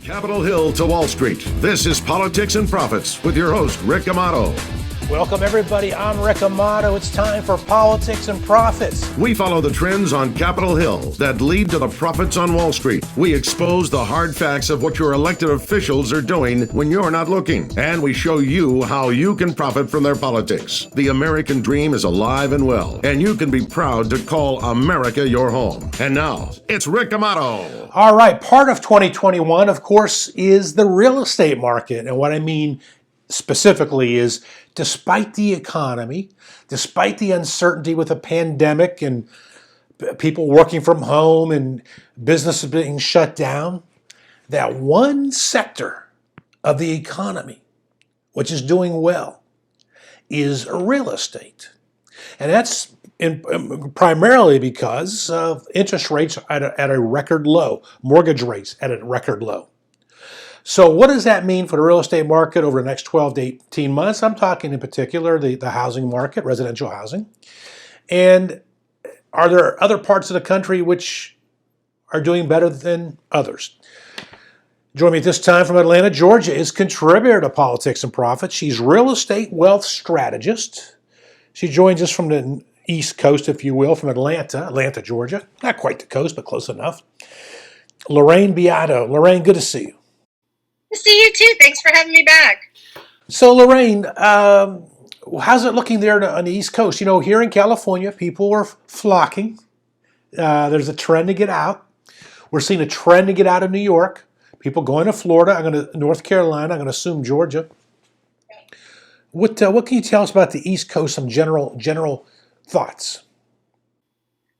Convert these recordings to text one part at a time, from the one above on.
Capitol Hill to Wall Street. This is Politics and Profits with your host, Rick Amato. Welcome, everybody. I'm Rick Amato. It's time for Politics and Profits. We follow the trends on Capitol Hill that lead to the profits on Wall Street. We expose the hard facts of what your elected officials are doing when you're not looking. And we show you how you can profit from their politics. The American dream is alive and well, and you can be proud to call America your home. And now, it's Rick Amato. All right. Part of 2021, of course, is the real estate market. And what I mean specifically is, despite the economy, despite the uncertainty with the pandemic and people working from home and businesses being shut down, that one sector of the economy which is doing well is real estate. And that's primarily because of interest rates at a record low, mortgage rates at a record low. So what does that mean for the real estate market over the next 12 to 18 months? I'm talking in particular the housing market, residential housing. And are there other parts of the country which are doing better than others? Join me at this time from Atlanta, Georgia, is contributor to Politics and Profits. She's real estate wealth strategist. She joins us from the East Coast, if you will, from Atlanta, Georgia. Not quite the coast, but close enough. Lorraine Beato. Lorraine, good to see you. See you too. Thanks for having me back. So, Lorraine, how's it looking there on the East Coast? You know, here in California, people are flocking. There's a trend to get out. We're seeing a trend to get out of New York. People going to Florida. I'm going to North Carolina. I'm going to assume Georgia. What can you tell us about the East Coast? Some general thoughts.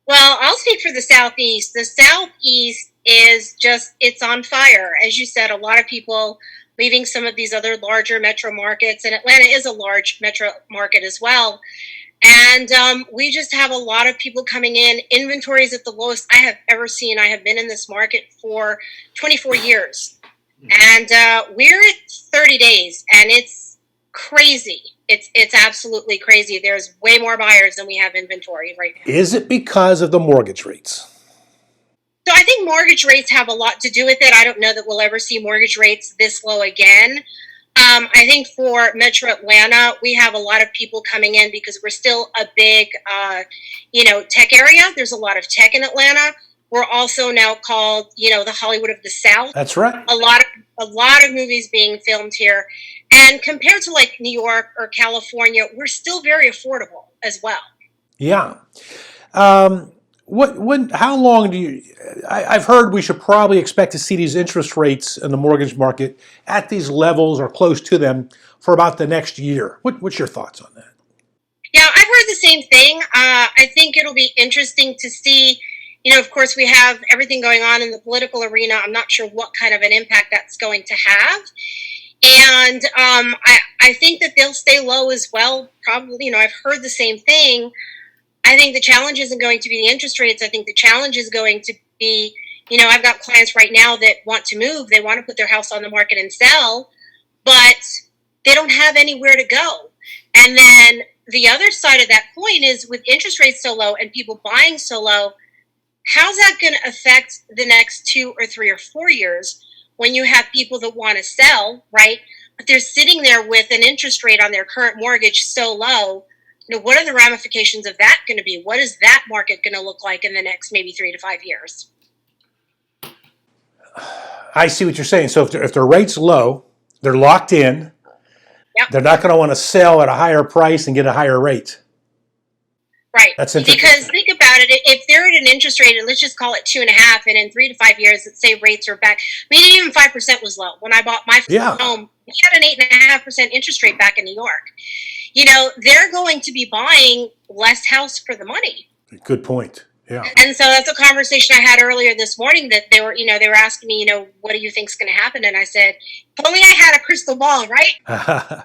Well, I'll speak for the Southeast. The Southeast is it's on fire. As you said, a lot of people leaving some of these other larger metro markets, and Atlanta is a large metro market as well. And we just have a lot of people coming in. Inventories at the lowest I have ever seen. I have been in this market for 24 years. And we're at 30 days, and it's crazy. It's absolutely crazy. There's way more buyers than we have inventory right now. Is it because of the mortgage rates? So I think mortgage rates have a lot to do with it. I don't know that we'll ever see mortgage rates this low again. I think for Metro Atlanta, we have a lot of people coming in because we're still a big, tech area. There's a lot of tech in Atlanta. We're also now called, the Hollywood of the South. That's right. A lot of movies being filmed here. And compared to like New York or California, we're still very affordable as well. Yeah. How long do you, I've heard we should probably expect to see these interest rates in the mortgage market at these levels or close to them for about the next year. What's your thoughts on that? Yeah, I've heard the same thing. I think it'll be interesting to see, of course we have everything going on in the political arena. I'm not sure what kind of an impact that's going to have. And I think that they'll stay low as well. Probably, I've heard the same thing. I think the challenge isn't going to be the interest rates. I think the challenge is going to be, I've got clients right now that want to move. They want to put their house on the market and sell, but they don't have anywhere to go. And then the other side of that coin is with interest rates so low and people buying so low, how's that going to affect the next 2 or 3 or 4 years when you have people that want to sell, right? But they're sitting there with an interest rate on their current mortgage so low. What are the ramifications of that going to be? What is that market going to look like in the next maybe 3 to 5 years? I see what you're saying. So if their rate's low, they're locked in. Yep. They're not going to want to sell at a higher price and get a higher rate. Right. That's interesting. Because think about it. If they're at an interest rate, and let's just call it 2.5, and in 3 to 5 years, let's say rates are back. I mean, even 5% was low. When I bought my home, we had an 8.5% interest rate back in New York. They're going to be buying less house for the money. Good point. Yeah. And so that's a conversation I had earlier this morning that they were asking me, what do you think is going to happen? And I said, if only I had a crystal ball, right?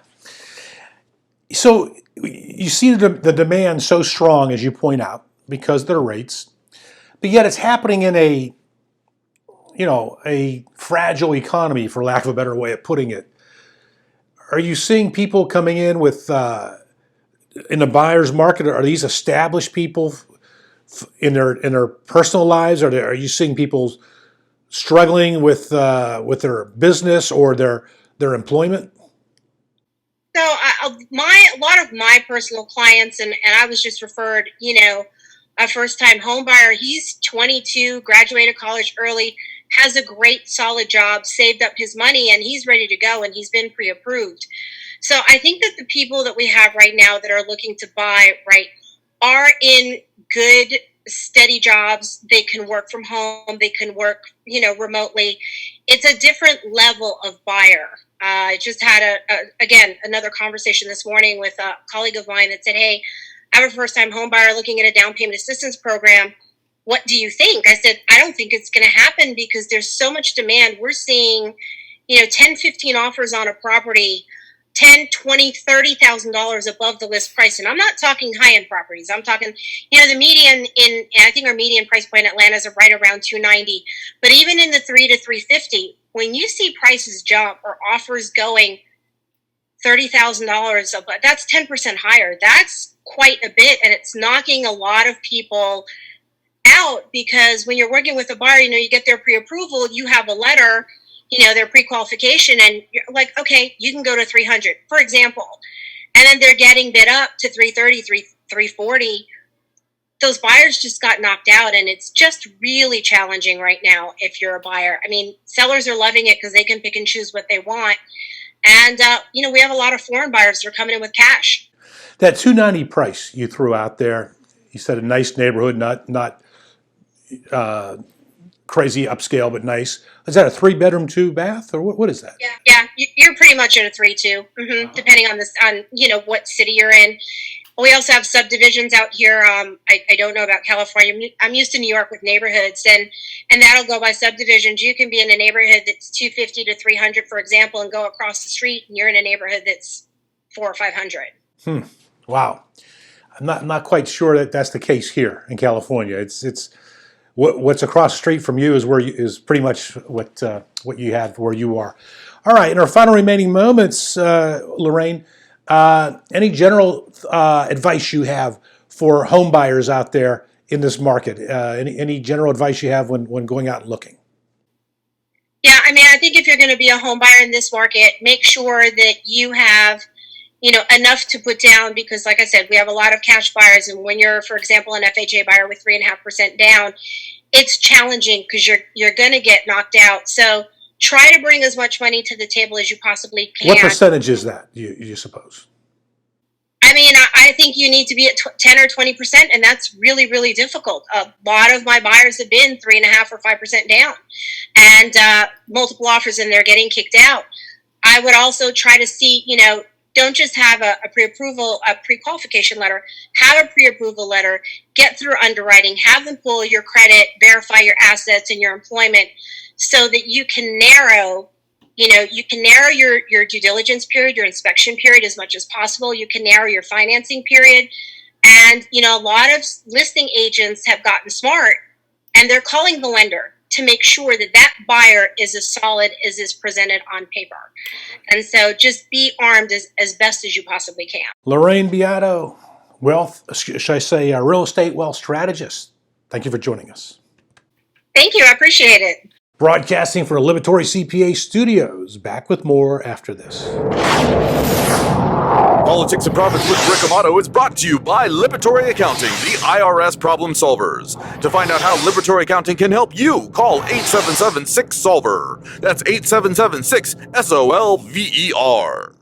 So you see the demand so strong, as you point out, because of their rates, but yet it's happening in a fragile economy, for lack of a better way of putting it. Are you seeing people coming in with in the buyer's market? Are these established people in their personal lives, or are you seeing people struggling with their business or their employment? So a lot of my personal clients, and I was just referred, a first-time home buyer. He's 22, graduated college early, has a great solid job, saved up his money, and he's ready to go, and he's been pre-approved. So I think that the people that we have right now that are looking to buy, right, are in good, steady jobs. They can work from home. They can work, remotely. It's a different level of buyer. I just had another conversation this morning with a colleague of mine that said, "Hey, I have a first-time home buyer looking at a down payment assistance program. What do you think?" I said, "I don't think it's going to happen because there's so much demand. We're seeing, 10, 15 offers on a property, $10, $20, $30,000 above the list price." And I'm not talking high-end properties. I'm talking, the median I think our median price point in Atlanta is right around 290. But even in the 3 to 350, when you see prices jump or offers going $30,000, that's 10% higher. That's quite a bit, and it's knocking a lot of people out because when you're working with a buyer, you get their pre-approval, you have a letter, their pre-qualification, and you're like, okay, you can go to 300, for example, and then they're getting bid up to 330, 340. Those buyers just got knocked out, and it's just really challenging right now if you're a buyer. I mean, sellers are loving it because they can pick and choose what they want. And, we have a lot of foreign buyers that are coming in with cash. That 290 price you threw out there, you said a nice neighborhood, not crazy upscale, but nice. Is that a 3-bedroom, 2-bath, or what is that? Yeah, you're pretty much at a 3-2, depending on what city you're in. We also have subdivisions out here. I don't know about California. I'm used to New York with neighborhoods, and that'll go by subdivisions. You can be in a neighborhood that's 250 to 300, for example, and go across the street, and you're in a neighborhood that's 400 or 500. Wow, I'm not quite sure that that's the case here in California. It's what's across the street from you is pretty much what you have where you are. All right, in our final remaining moments, Lorraine, any general advice you have for home buyers out there in this market? Any general advice you have when going out and looking? Yeah, I think if you're going to be a home buyer in this market, make sure that you have enough to put down, because like I said, we have a lot of cash buyers. And when you're, for example, an FHA buyer with 3.5% down, it's challenging because you're going to get knocked out. So try to bring as much money to the table as you possibly can. What percentage is that, you suppose? I think you need to be at 10 or 20%, and that's really, really difficult. A lot of my buyers have been 3.5% or 5% down, and multiple offers, and they're getting kicked out. I would also try to see, don't just have a pre-approval, a pre-qualification letter. Have a pre-approval letter. Get through underwriting. Have them pull your credit, verify your assets and your employment, so that you can narrow. You can narrow your due diligence period, your inspection period as much as possible. You can narrow your financing period. And, a lot of listing agents have gotten smart, and they're calling the lender to make sure that buyer is as solid as is presented on paper. And so just be armed as best as you possibly can. Lorraine Beato, should I say real estate wealth strategist. Thank you for joining us. Thank you. I appreciate it. Broadcasting from the Liberatory CPA Studios. Back with more after this. Politics and Profits with Rick Amato is brought to you by Liberatory Accounting, the IRS problem solvers. To find out how Liberatory Accounting can help you, call 877-6-SOLVER. That's 877-6-SOLVER.